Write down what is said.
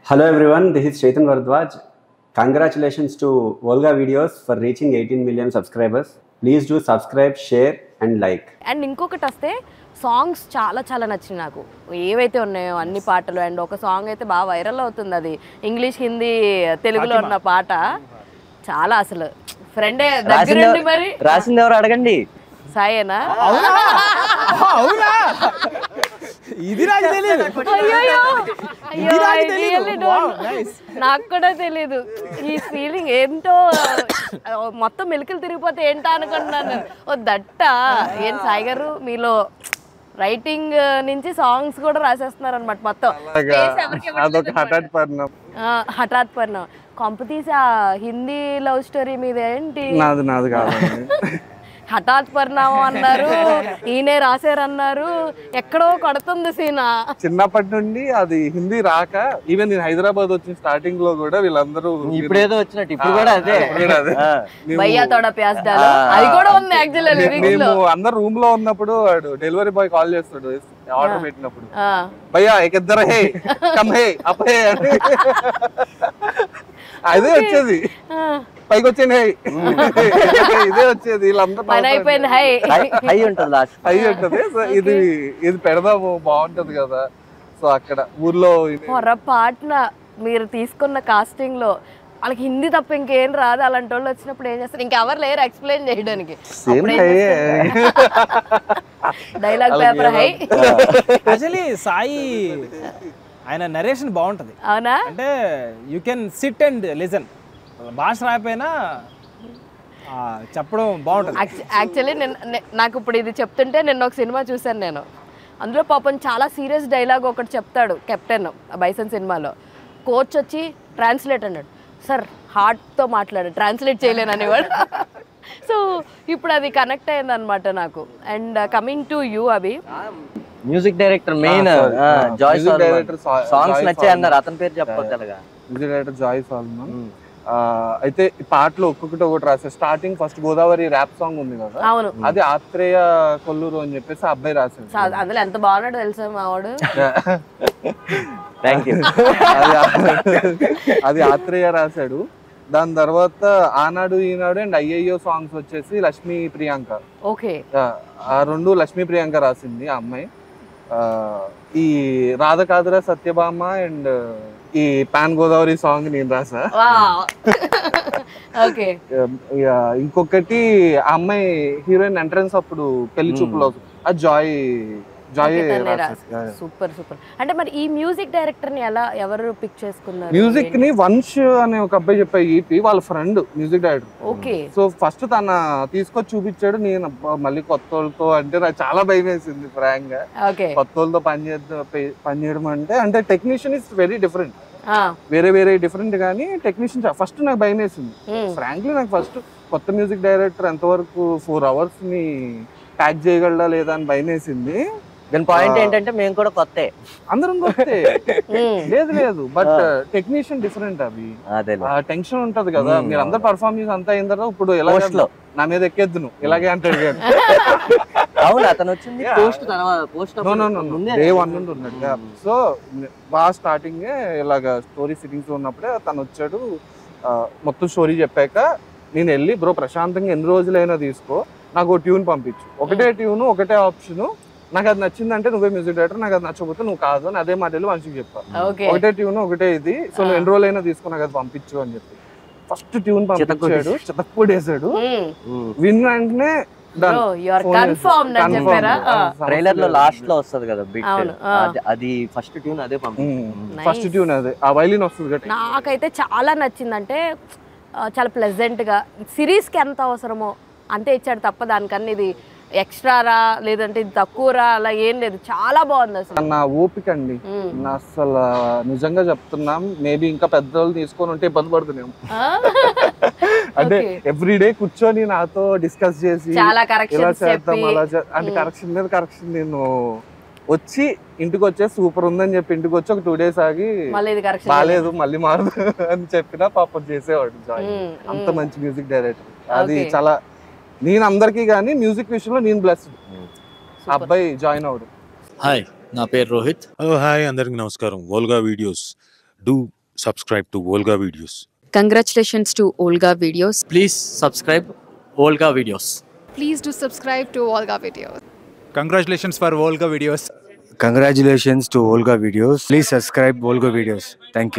Hello everyone, this is Chetan Vardwaj. Congratulations to Volga Videos for reaching 18 million subscribers. Please do subscribe, share and like. And ఇంకొకటి వస్తే songs చాలా చాలా నచ్చింది నాకు ఏవైతే ఉన్నాయో అన్ని పాటలు. అండ్ ఒక సాంగ్ అయితే బాగా వైరల్ అవుతుంది, అది ఇంగ్లీష్ హిందీ తెలుగులో ఉన్న పాట. చాలా అసలు ఫ్రెండే దగ్గరుండి మరి రాసింది ఎవరు అడగండి. సాయేనా? ఇది నాకు తెలియదు. నాకు కూడా తెలీదు. ఈ ఫీలింగ్ ఏంటో మొత్తం మెలికలు తిరిగిపోతే ఏంటో అనుకుంటున్నాను. ఓ దట్ట ఏం సాయి గారు మీలో రైటింగ్ నుంచి సాంగ్స్ కూడా రాసేస్తున్నారు అనమాట మొత్తం. హఠాత్ పరిణామం కొంపతీసి ఆ హిందీ లవ్ స్టోరీ మీద ఏంటి? నాది కాదు. హఠాత్ పరిణామం అన్నారు, ఈయనే రాశారన్నారు. ఎక్కడో కొడుతుంది సీనా. చిన్నప్పటి నుండి అది హిందీ రాక ఈవెన్ నేను హైదరాబాద్ వచ్చిన స్టార్టింగ్ లో కూడా వీళ్ళందరూ ఇప్పుడేదో వచ్చినట్టు ఇప్పుడు కూడా అదే భయ్యా తోడా ప్యాస్ డాలో అది కూడా ఉంది యాక్చువల్లీ లిరిక్స్ లో. మేము అందరు రూమ్ లో ఉన్నప్పుడు వాడు డెలివరీ బాయ్ కాల్ చేస్తాడు ఆర్డర్ పెట్టినప్పుడు, భయ్యా ఏకిద్దరు హే కమ్ హే అప్ హే అని అదే వచ్చేది. పైకి వచ్చేది ఇదే వచ్చేది. వీళ్ళందరూ పని అయిపోయింది హై హై ఉంటుంది లాస్ట్ హై ఉంటుంది. సో ఇది పెడదాము బాగుంటది కదా. సో అక్కడ ఊర్లో పొరపాటున మీరు తీసుకున్న కాస్టింగ్ లో వాళ్ళకి హిందీ తప్ప ఇంకేం రాదు, అలాంటి వాళ్ళు వచ్చినప్పుడు ఏం చేస్తారు? ఇంకెవరు లేరు ఎక్స్ప్లెయిన్ చేయడానికి. Dialogue paper high. Actually Sai ఆయన నరేషన్ బాగుంటది. అవునా? అంటే you can SIT and listen. భాష రాకపోయినా చెప్పడం బాగుంటుంది. యాక్చువల్లీ నాకు ఇప్పుడు ఇది చెప్తుంటే నిన్న ఒక సినిమా చూశాను నేను. అందులో పాపం చాలా సీరియస్ డైలాగ్ ఒకటి చెప్తాడు కెప్టెన్ బైసన్ సినిమాలో. కోచ్ వచ్చి ట్రాన్స్లేట్ అన్నాడు, సార్ హార్ట్తో మాట్లాడు ట్రాన్స్లేట్ చేయలేను అనేవాడు. సో ఇప్పుడు అది కనెక్ట్ అయింది అనమాట నాకు. And coming to you Abhi, music director main Joy director songs నచ్చాయి అన్నారు, అతని పేరు చెప్పొద్దు. అలాగా మ్యూజిక్ డైరెక్టర్ జాయ్ సాల్మన్. అయితే ఈ పాటలు ఒక్కొక్కటి ఒకటి రాశారు. Starting first Godavari rap song ఉంది కదా, అది ఆత్రేయ కొల్లూరు అని చెప్పేసి అబ్బాయి రాశాడు. అందులో ఎంత బాగున్నాడు తెలుసా మావాడు. Thank you. అది ఆత్రేయ రాశాడు. దాని తర్వాత ఆనాడు ఈనాడు అండ్ అయ్యయ్యో సాంగ్స్ వచ్చేసి లక్ష్మీ ప్రియాంక. ఓకే, ఆ రెండు లక్ష్మీ ప్రియాంక రాసింది ఆ అమ్మాయి. ఈ రాధ కాదురా సత్యభామ అండ్ ఈ పాన్ గోదావరి సాంగ్ నేను రాసా. ఇంకొకటి ఆ అమ్మాయి హీరోయిన్ ఎంట్రన్స్ అప్పుడు పెళ్లి చూపులో ఆ జాయ్ సూపర్ సూపర్. అంటే మరి ఈ మ్యూజిక్ డైరెక్టర్ ని ఎవరు పిక్ చేసుకున్నారు? మ్యూజిక్ ని వంశ్ అనే ఒక అబ్బాయి చెప్పాయి, ఈపీ వాళ్ళ friend music director. Okay. So first తన తీసుకొచ్చి చూపించాడు. నేను మళ్ళీ కొత్త వాళ్ళతో అంటే నాకు చాలా భయం వేసింది ఫ్రాంక్ గా. కొత్త వాళ్ళతో పని చేయడం అంటే టెక్నీషియన్ ఇస్ వెరీ డిఫరెంట్, వేరే డిఫరెంట్. కానీ టెక్నీషియన్ ఫస్ట్ నాకు భయం వేసింది ఫ్రాంక్లీ. నాకు ఫస్ట్ కొత్త మ్యూజిక్ డైరెక్టర్ ఎంతవరకు 4 hours ని ప్యాక్ చేయగలడా లేదా అని భయం వేసింది. దాని పాయింట్ ఏంటంటే మేము కూడా కొత్త, అందరం కొత్తే. లేదు బట్ టెక్నీషియన్ డిఫరెంట్. అవి టెన్షన్ ఉంటది కదా. మీరు అందరు పర్ఫార్మ్ చేసి అంతా అయిన తర్వాత ఇప్పుడు ఎలా నా మీద ఎక్కేద్దు నువ్వు ఇలాగే అంటాడు. అవును, అతను వచ్చింది పోస్ట్ డే 1 నుండి ఉన్నట్టుగా. సో బాగా స్టార్టింగ్ ఇలాగా స్టోరీ సిట్టింగ్స్ ఉన్నప్పుడే తను వచ్చాడు. మొత్తం స్టోరీ చెప్పాక నేను వెళ్ళి బ్రో ప్రశాంతంగా ఎన్ని రోజులైనా తీసుకో, నాకు ఒక ట్యూన్ పంపించు, ఒకటే ట్యూన్ ఒకటే ఆప్షన్, నాకు అది నచ్చిందంటే నువ్వే మ్యూజిక్ డైరెక్టర్, నాకు అది నచ్చకపోతే నువ్వు కాదు అని అదే మాట వెళ్ళి మనిషికి చెప్పాను. ఒకటే ట్యూన్ ఒకటే ఇది, సో నువ్వు ఎన్ని రోజులైనా తీసుకో, నాకు అది పంపించు అని చెప్పి ఫస్ట్ ట్యూన్ పంపించాడు. చితక్కుడేసాడు. విన్ వెంటనే ట్రైలర్ లో లాస్ట్ లో వస్తుంది కదా బిట్, అది ఫస్ట్ ట్యూన్ అదే పంపించాడు. ఫస్ట్ ట్యూన్ అదే, ఆ వైలిన్ వస్తుంది. నాకైతే చాలా నచ్చిందంటే చాలా ప్లెజెంట్ గా. సిరీస్ కి ఎంత అవసరమో అంతే ఇచ్చాడు తప్ప దానికన్నా ఇది ఎక్స్ట్రా రా లేదంటే ఇది తక్కువ రా అలా ఏం లేదు. చాలా బాగుంది అసలు. నా ఓపిక అండి, నా అసలు నిజంగా చెప్తున్నాం. మేబీ ఇంకా పెద్దవాళ్ళు తీసుకొని ఉంటే ఇబ్బంది పడుతున్నాం. అంటే ఎవ్రీడే కూర్చొని నాతో డిస్కస్ చేసి ఇలా చేద్దాం అలా అంటే కరెక్షన్ మీద కరెక్షన్. నేను వచ్చి ఇంటికి వచ్చే సూపర్ ఉందని చెప్పి ఇంటికి వచ్చి ఒక 2 days ఆగి బాలేదు మళ్ళీ మారదు అని చెప్పినా పాపం చేసేవాడు జాయ్. అంత మంచి మ్యూజిక్ డైరెక్టర్. అది చాలా నేను అందరికీ కానీ మ్యూజిక్ విషయంలో నేను బ్లెస్డ్. అబ్బాయి జాయిన్ అవడు. హాయ్, నా పేరు రోహిత్. హాయ్ అందరికి నమస్కారం. Volga videos Do subscribe to Volga Videos. Congratulations to Olga Videos. Please subscribe Volga Videos. Please do subscribe to Volga Videos. Congratulations for Volga Videos. Congratulations to Volga Videos. Please subscribe Volga Videos. Thank you.